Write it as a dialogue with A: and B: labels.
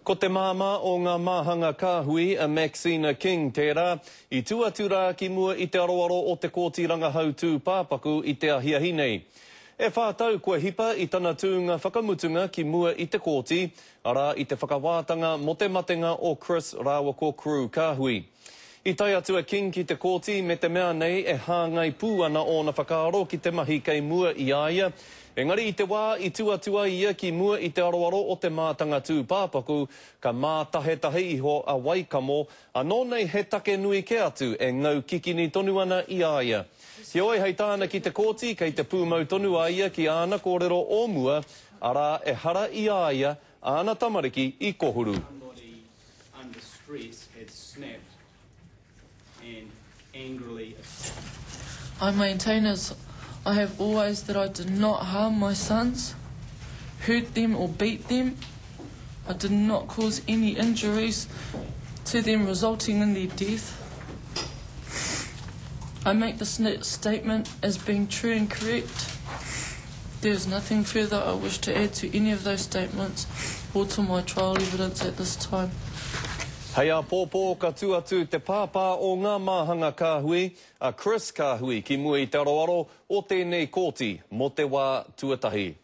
A: Ko te māma o ngā māhanga kāhui, a Maxine King tērā, I tuatura ki mua I te aroaro o te kōti rangahau pāpaku I te ahiahi nei. E whātau kua hipa I tana tūnga whakamutunga ki mua I te kōti, ara I te whakawātanga mo te matenga o Chris Rawako Crew kāhui. I tai atu a King ki te kōti me te mea nei e hāngai pū ana o na whakaaro ki te mahi kei mua I aia. Engari I te wā I tuatua ia ki mua I te aroaro o te mātanga pāpaku, ka mātahetahe iho a Waikamo, anō nei he take nui ke atu e ngau kikini tonu ana I aia. He oi hei tāna ki te kōti, kei te pūmau tonu a ia ki ana kōrero o mua, ara e hara I aia, ana tamariki I kohuru.
B: Somebody under stress had snapped and angrily.
C: I maintain as I have always that I did not harm my sons, hurt them or beat them. I did not cause any injuries to them resulting in their death. I make this statement as being true and correct. There is nothing further I wish to add to any of those statements or to my trial evidence at this time.
A: Hei a pōpō ka tuatu te pāpā o ngā māhanga kāhui, a Chris kāhui ki mua I te aroaro o tēnei kōti mo te wā tuatahi.